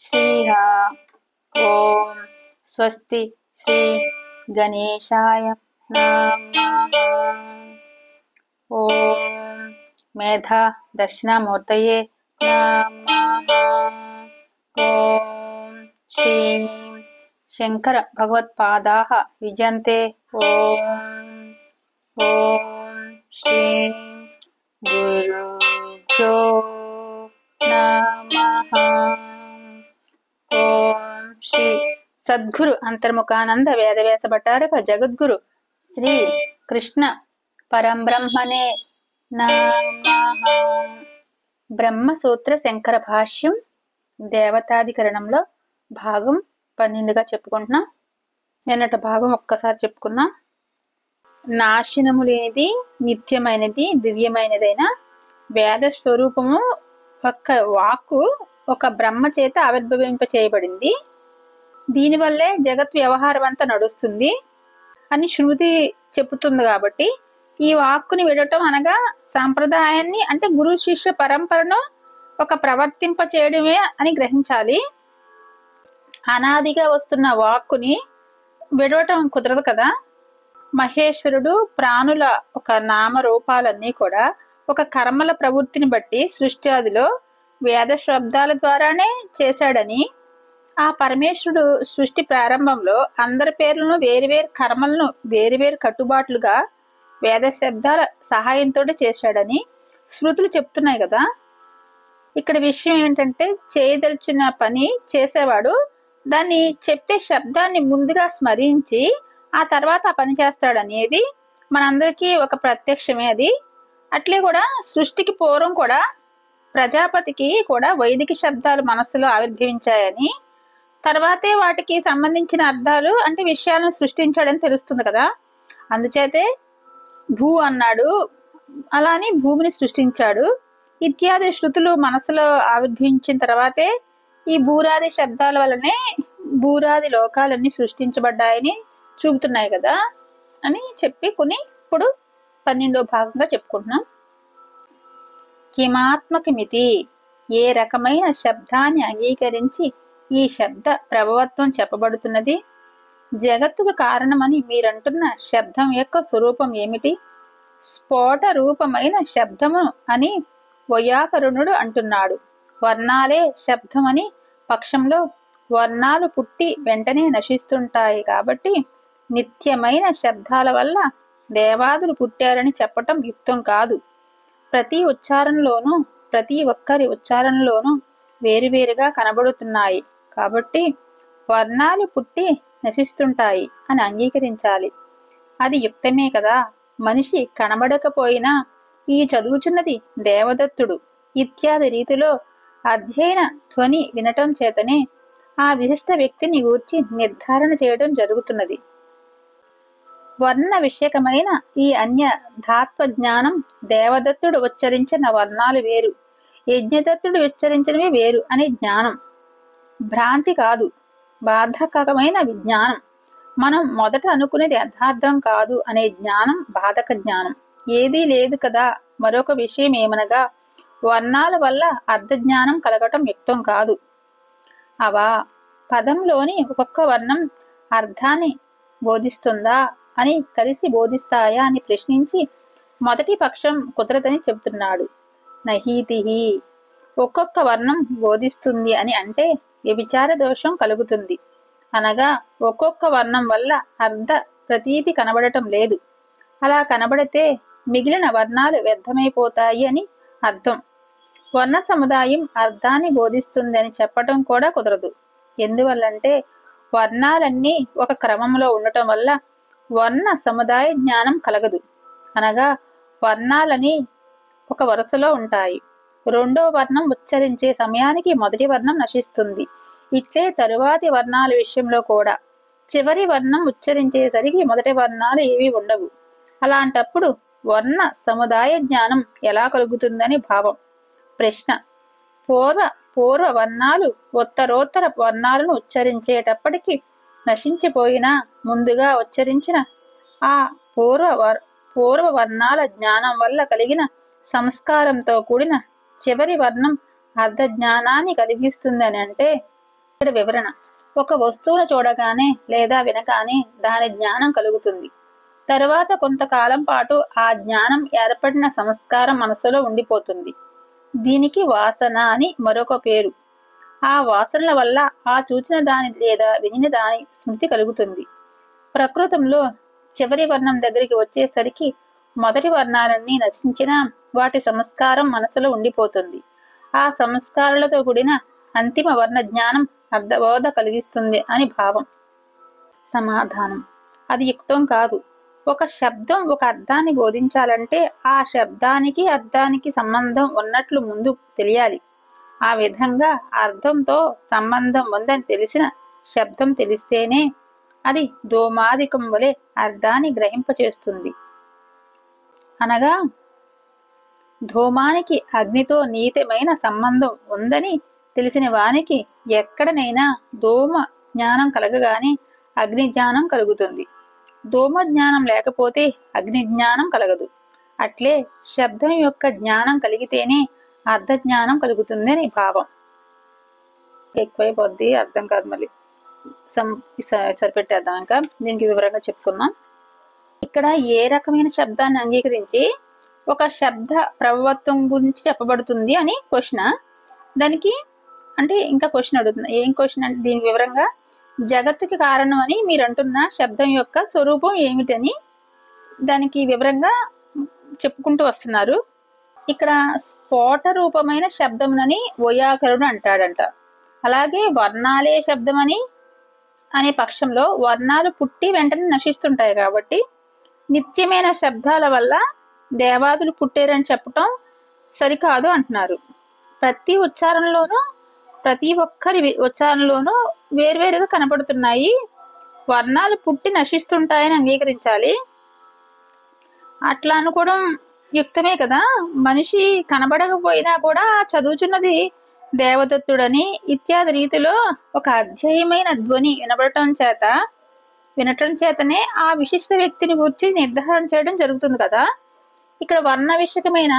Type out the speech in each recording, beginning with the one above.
శ్రీహ ఓం స్వస్తి శ్రీ గణేశాయ నమః. ఓం మేధా దక్షిణామూర్తయే నమః. ఓం శ్రీం శంకర భగవత్పాదాః విజయంతే. ఓం శ్రీం గురుభ్యో నమః. ఓం శ్రీ సద్గురు అంతర్ముఖానంద వేదవ్యాస భట్టారక జగద్గురు శ్రీ కృష్ణ పరంబ్రహ్మణే నమః. బ్రహ్మసూత్ర శంకర భాష్యం దేవతాధికరణంలో భాగం 12గా చెప్పుకుంటున్నాం. నిన్నటి భాగం ఒక్కసారి చెప్పుకుందాం. నాశనము లేనిది, నిత్యమైనది, దివ్యమైనదైన వేద స్వరూపము ఒక్క వాక్కు ఒక బ్రహ్మ చేత ఆవిర్భవింప చేయబడింది. దీనివల్లే జగత్ వ్యవహారం అంతా నడుస్తుంది అని శృతి చెబుతుంది. కాబట్టి ఈ వాక్కుని విడటం అనగా సాంప్రదాయాన్ని అంటే గురు శిష్య పరంపరను ఒక ప్రవర్తింప చేయడమే అని గ్రహించాలి. అనాదిగా వస్తున్న వాక్కుని విడవటం కుదరదు కదా. మహేశ్వరుడు ప్రాణుల ఒక నామరూపాలన్నీ కూడా ఒక కర్మల ప్రవృత్తిని బట్టి సృష్టి ఆదిలో వేద శబ్దాల ద్వారానే చేశాడని, ఆ పరమేశ్వరుడు సృష్టి ప్రారంభంలో అందరి పేర్లను వేరువేరు కర్మలను వేరువేరు కట్టుబాట్లుగా వేద శబ్దాల సహాయంతో చేశాడని శృతులు చెప్తున్నాయి కదా. ఇక్కడ విషయం ఏంటంటే, చేయదలిచిన పని చేసేవాడు దాన్ని చెప్పే శబ్దాన్ని ముందుగా స్మరించి ఆ తర్వాత ఆ పని చేస్తాడనేది మనందరికీ ఒక ప్రత్యక్షమే. అది అట్లే కూడా సృష్టికి పూర్వం కూడా ప్రజాపతికి కూడా వైదిక శబ్దాలు మనసులో ఆవిర్భవించాయని, తర్వాతే వాటికి సంబంధించిన అర్థాలు అంటే విషయాలను సృష్టించాడని తెలుస్తుంది కదా. అందుచేతే భూ అన్నాడు, అలాని భూమిని సృష్టించాడు ఇత్యాది శృతులు మనసులో ఆవిర్భవించిన తర్వాతే ఈ భూరాది శబ్దాల వల్లనే భూరాది లోకాలన్నీ సృష్టించబడ్డాయని చూపుతున్నాయి కదా అని చెప్పి ఇప్పుడు 12వ భాగంగా చెప్పుకుంటున్నాం. కిమాత్మకమితి, ఏ రకమైన శబ్దాన్ని అంగీకరించి ఈ శబ్ద ప్రభవత్వం చెప్పబడుతున్నది? జగత్తుకు కారణమని మీరంటున్న శబ్దం యొక్క స్వరూపం ఏమిటి? స్ఫోట రూపమైన శబ్దము అని వైయాకరణుడు అంటున్నాడు. వర్ణాలే శబ్దమని పక్షంలో వర్ణాలు పుట్టి వెంటనే నశిస్తుంటాయి కాబట్టి నిత్యమైన శబ్దాల వల్ల దేవాదులు పుట్టారని చెప్పటం యుక్తం కాదు. ప్రతి ఉచ్చారణలోనూ ప్రతి ఒక్కరి ఉచ్చారణలోనూ వేరువేరుగా కనబడుతున్నాయి కాబట్టి వర్ణాలు పుట్టి నశిస్తుంటాయి అని అంగీకరించాలి. అది యుక్తమే కదా. మనిషి కనబడకపోయినా ఈ చదువుచున్నది దేవదత్తుడు ఇత్యాది రీతిలో అధ్యయన ధ్వని వినటం చేతనే ఆ విశిష్ట వ్యక్తిని గూర్చి నిర్ధారణ చేయడం జరుగుతున్నది. వర్ణ విషయకమైన ఈ అన్య ధాత్వ జ్ఞానం దేవదత్తుడు ఉచ్చరించిన వర్ణాలు వేరు, యజ్ఞదత్తుడు ఉచ్చరించినవి వేరు అనే జ్ఞానం భ్రాంతి కాదు, బాధకమైన విజ్ఞానం. మనం మొదట అనుకునేది యథార్థం కాదు అనే జ్ఞానం బాధక జ్ఞానం. ఏదీ లేదు కదా. మరొక విషయం ఏమనగా వర్ణాల వల్ల అర్థజ్ఞానం కలగటం యుక్తం కాదు. అవా పదంలోని ఒక్కొక్క వర్ణం అర్థాన్ని బోధిస్తుందా అని కలిసి బోధిస్తాయా అని ప్రశ్నించి మొదటి పక్షం కుదరదని చెబుతున్నాడు. నహీతిహి, ఒక్కొక్క వర్ణం బోధిస్తుంది అని అంటే వ్యభిచార దోషం కలుగుతుంది. అనగా ఒక్కొక్క వర్ణం వల్ల అర్థ ప్రతీతి కనబడటం లేదు. అలా కనబడితే మిగిలిన వర్ణాలు వ్యర్థమైపోతాయి అని అర్థం. వర్ణ సముదాయం అర్థాన్ని బోధిస్తుంది అని చెప్పటం కూడా కుదరదు. ఎందువల్లంటే వర్ణాలన్నీ ఒక క్రమంలో ఉండటం వల్ల వర్ణ సముదాయ జ్ఞానం కలగదు. అనగా వర్ణాలని ఒక వరుసలో ఉంటాయి. రెండో వర్ణం ఉచ్చరించే సమయానికి మొదటి వర్ణం నశిస్తుంది. ఇట్లే తరువాతి వర్ణాల విషయంలో కూడా చివరి వర్ణం ఉచ్చరించేసరికి మొదటి వర్ణాలు ఏవి ఉండవు. అలాంటప్పుడు వర్ణ సముదాయ జ్ఞానం ఎలా కలుగుతుందని భావం. ప్రశ్న: పూర్వ వర్ణాలు ఉత్తరోత్తర వర్ణాలను ఉచ్చరించేటప్పటికి నశించిపోయినా ముందుగా ఉచ్చరించిన ఆ పూర్వ వర్ణాల జ్ఞానం వల్ల కలిగిన సంస్కారంతో కూడిన చివరి వర్ణం అర్ధ జ్ఞానాన్ని కలిగిస్తుందని అంటే ఇక్కడ వివరణ: ఒక వస్తువును చూడగానే లేదా వినగానే దాని జ్ఞానం కలుగుతుంది. తరువాత కొంతకాలం పాటు ఆ జ్ఞానం ఏర్పడిన సంస్కారం మనసులో ఉండిపోతుంది. దీనికి వాసన అని మరొక పేరు. ఆ వాసనల వల్ల ఆ చూచిన దాని లేదా వినిన దాని స్మృతి కలుగుతుంది. ప్రకృతంలో చివరి వర్ణం దగ్గరికి వచ్చేసరికి మొదటి వర్ణాలన్నీ నశించినా వాటి సంస్కారం మనసులో ఉండిపోతుంది. ఆ సంస్కారాలతో కూడిన అంతిమ వర్ణ జ్ఞానం అర్థబోధ కలిగిస్తుంది అని భావం. సమాధానం: అది యుక్తం కాదు. ఒక శబ్దం ఒక అర్థాన్ని బోధించాలంటే ఆ శబ్దానికి అర్థానికి సంబంధం ఉన్నట్లు ముందు తెలియాలి. ఆ విధంగా అర్థంతో సంబంధం ఉందని తెలిసిన శబ్దం తెలిస్తేనే అది ధూమాదికం వలె అర్థాన్ని గ్రహింపచేస్తుంది. అనగా ధూమానికి అగ్నితో నీతమైన సంబంధం ఉందని తెలిసిన వానికి ఎక్కడనైనా ధూమ జ్ఞానం కలగగానే అగ్ని జ్ఞానం కలుగుతుంది. ధూమ జ్ఞానం లేకపోతే అగ్ని జ్ఞానం కలగదు. అట్లే శబ్దం యొక్క జ్ఞానం కలిగితేనే అర్థ జ్ఞానం కలుగుతుంది అని భావం. ఎక్కువైపోద్ది, అర్థం కాదు. మళ్ళీ సరిపెట్టేద్దాం. ఇంకా దీనికి వివరంగా చెప్పుకుందాం. ఇక్కడ ఏ రకమైన శబ్దాన్ని అంగీకరించి ఒక శబ్ద ప్రభావత్వం గురించి చెప్పబడుతుంది అని క్వశ్చన్. దానికి అంటే ఇంకా క్వశ్చన్ అడుగుతుంది. ఏం క్వశ్చన్ అంటే దీనికి వివరంగా జగత్తుకి కారణం అని మీరు అంటున్న శబ్దం యొక్క స్వరూపం ఏమిటని దానికి వివరంగా చెప్పుకుంటూ వస్తున్నారు. ఇక్కడ స్ఫోట రూపమైన శబ్దమునని వైయాకరుడు అంటాడంట. అలాగే వర్ణాలే శబ్దమని అనే పక్షంలో వర్ణాలు పుట్టి వెంటనే నశిస్తుంటాయి కాబట్టి నిత్యమైన శబ్దాల వల్ల దేవాదులు పుట్టారని చెప్పటం సరికాదు అంటున్నారు. ప్రతి ఉచ్చారణలోనూ ప్రతి ఒక్కరి ఉచ్చారణలోనూ వేర్వేరుగా కనపడుతున్నాయి. వర్ణాలు పుట్టి నశిస్తుంటాయని అంగీకరించాలి. అట్లా అనుకోవడం యుక్తమే కదా. మనిషి కనబడకపోయినా కూడా చదువుచున్నది దేవదత్తుడని ఇత్యాది రీతిలో ఒక అధ్యయమైన ధ్వని వినటం చేతనే ఆ విశిష్ట వ్యక్తిని గురించి నిర్ధారణ చేయడం జరుగుతుంది కదా. ఇక్కడ వర్ణ విషయకమైన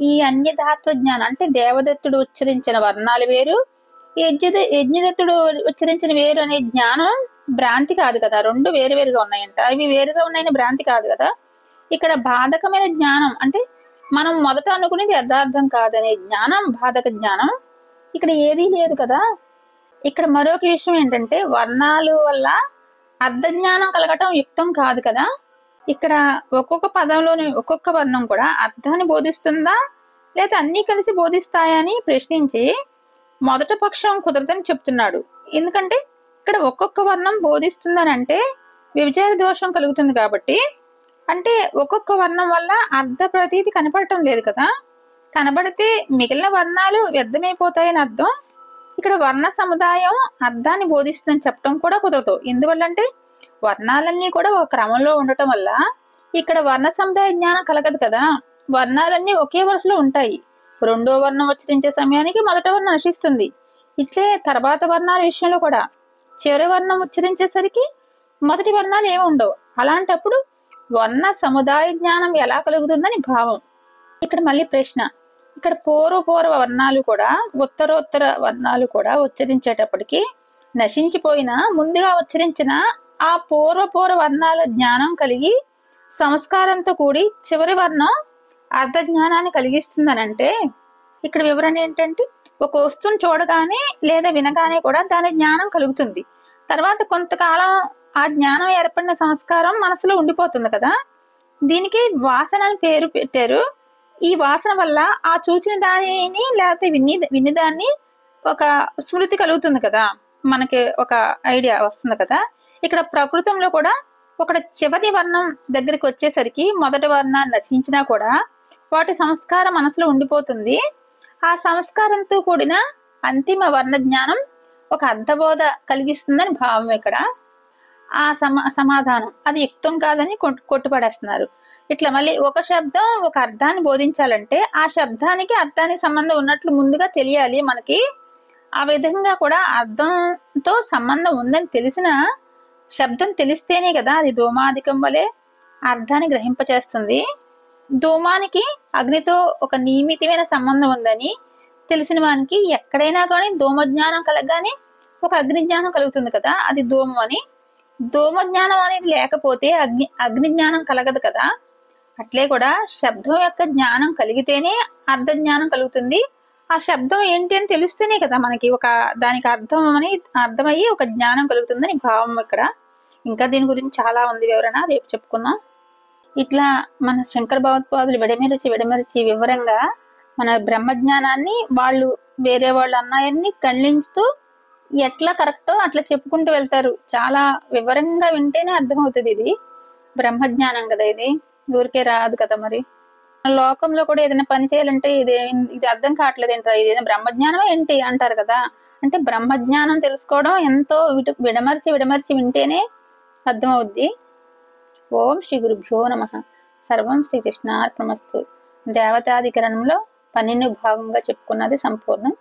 ఈ అన్యధాత్వ జ్ఞానం అంటే దేవదత్తుడు ఉచ్చరించిన వర్ణాలు వేరు, యజ్ఞదత్తుడు ఉచ్చరించిన వేరు అనే జ్ఞానం భ్రాంతి కాదు కదా. రెండు వేరువేరుగా ఉన్నాయంట. ఇవి వేరుగా ఉన్నాయని భ్రాంతి కాదు కదా. ఇక్కడ బాధకమైన జ్ఞానం అంటే మనం మొదట అనుకునేది యథార్థం కాదనే జ్ఞానం బాధక జ్ఞానం. ఇక్కడ ఏదీ లేదు కదా. ఇక్కడ మరొక విషయం ఏంటంటే వర్ణాలు వల్ల అర్థ జ్ఞానం కలగటం యుక్తం కాదు కదా. ఇక్కడ ఒక్కొక్క పదంలోని ఒక్కొక్క వర్ణం కూడా అర్థాన్ని బోధిస్తుందా లేదా అన్నీ కలిసి బోధిస్తాయా అని ప్రశ్నించి మొదట పక్షం కుదరదని చెప్తున్నాడు. ఎందుకంటే ఇక్కడ ఒక్కొక్క వర్ణం బోధిస్తుందని అంటే విభజన దోషం కలుగుతుంది కాబట్టి. అంటే ఒక్కొక్క వర్ణం వల్ల అర్థ ప్రతీతి కనపడటం లేదు కదా. కనబడితే మిగిలిన వర్ణాలు వ్యర్థమైపోతాయని అర్థం. ఇక్కడ వర్ణ సముదాయం అర్థాన్ని బోధిస్తుందని చెప్పడం కూడా కుదరదు. ఎందువల్లంటే వర్ణాలన్నీ కూడా ఒక క్రమంలో ఉండటం వల్ల ఇక్కడ వర్ణ సముదాయ జ్ఞానం కలగదు కదా. వర్ణాలన్నీ ఒకే వరుసలో ఉంటాయి. రెండో వర్ణం ఉచ్చరించే సమయానికి మొదటి వర్ణం నశిస్తుంది. ఇట్లే తర్వాత వర్ణాల విషయంలో కూడా చివరి వర్ణం ఉచ్చరించేసరికి మొదటి వర్ణాలు ఏమి ఉండవు. అలాంటప్పుడు వర్ణ సముదాయ జ్ఞానం ఎలా కలుగుతుందని భావం. ఇక్కడ మళ్ళీ ప్రశ్న: ఇక్కడ పూర్వ వర్ణాలు కూడా ఉత్తరోత్తర వర్ణాలు కూడా ఉచ్చరించేటప్పటికి నశించిపోయిన ముందుగా ఉచ్చరించిన ఆ పూర్వ వర్ణాల జ్ఞానం కలిగి సంస్కారంతో కూడి చివరి వర్ణం అర్థ జ్ఞానాన్ని కలిగిస్తుందనంటే ఇక్కడ వివరణ ఏంటంటే ఒక వస్తువును చూడగానే లేదా వినగానే కూడా దాని జ్ఞానం కలుగుతుంది. తర్వాత కొంతకాలం ఆ జ్ఞానం ఏర్పడిన సంస్కారం మనసులో ఉండిపోతుంది కదా. దీనికి వాసన అని పేరు పెట్టారు. ఈ వాసన వల్ల ఆ చూచిన దానిని లేకపోతే విని దాన్ని ఒక స్మృతి కలుగుతుంది కదా, మనకి ఒక ఐడియా వస్తుంది కదా. ఇక్కడ ప్రకృతంలో కూడా ఒక చివరి వర్ణం దగ్గరికి వచ్చేసరికి మొదటి వర్ణాన్ని నశించినా కూడా వాటి సంస్కారం మనసులో ఉండిపోతుంది. ఆ సంస్కారంతో కూడిన అంతిమ వర్ణ జ్ఞానం ఒక అర్థబోధ కలిగిస్తుందని భావం. ఇక్కడ ఆ సమాధానం అది యుక్తం కాదని కొట్టుపడేస్తున్నారు. ఇట్లా మళ్ళీ ఒక శబ్దం ఒక అర్థాన్ని బోధించాలంటే ఆ శబ్దానికి అర్థానికి సంబంధం ఉన్నట్లు ముందుగా తెలియాలి మనకి. ఆ విధంగా కూడా అర్థంతో సంబంధం ఉందని తెలిసిన శబ్దం తెలిస్తేనే కదా అది ధూమాధికం వలె అర్థాన్ని గ్రహింపచేస్తుంది. ధూమానికి అగ్నితో ఒక నియమితమైన సంబంధం ఉందని తెలిసిన వానికి ఎక్కడైనా కానీ ధూమ జ్ఞానం కలగగానే ఒక అగ్ని జ్ఞానం కలుగుతుంది కదా, అది ధూమం అని. ధూమ జ్ఞానం అనేది లేకపోతే అగ్ని జ్ఞానం కలగదు కదా. అట్లే కూడా శబ్దం యొక్క జ్ఞానం కలిగితేనే అర్థ జ్ఞానం కలుగుతుంది. ఆ శబ్దం ఏంటి అని తెలిస్తేనే కదా మనకి దానికి అర్థమయ్యి ఒక జ్ఞానం కలుగుతుందని భావం ఇక్కడ. ఇంకా దీని గురించి చాలా ఉంది వివరణ, రేపు చెప్పుకుందాం. ఇట్లా మన శంకర భగవత్పాదులు విడమరిచి వివరంగా మన బ్రహ్మజ్ఞానాన్ని వేరే వాళ్ళు అన్నాయన్ని ఖండించుతూ ఎట్లా కరెక్టో అట్లా చెప్పుకుంటూ వెళ్తారు. చాలా వివరంగా వింటేనే అర్థమవుతుంది. ఇది బ్రహ్మజ్ఞానం కదా, ఇది ఊరికే రాదు కదా. మరి లోకంలో కూడా ఏదైనా పని చేయాలంటే ఇది అర్థం కావట్లేదు ఏంటో, ఇదేదో బ్రహ్మజ్ఞానం ఏంటి అంటారు కదా. అంటే బ్రహ్మజ్ఞానం తెలుసుకోవడం ఎంతో విడమర్చి వింటేనే అర్థమవుద్ది. ఓం శ్రీ గురుభ్యో నమః. సర్వం శ్రీకృష్ణార్పణమస్తు. దేవతాధికరణంలో 12 భాగంగా చెప్పుకున్నది సంపూర్ణం.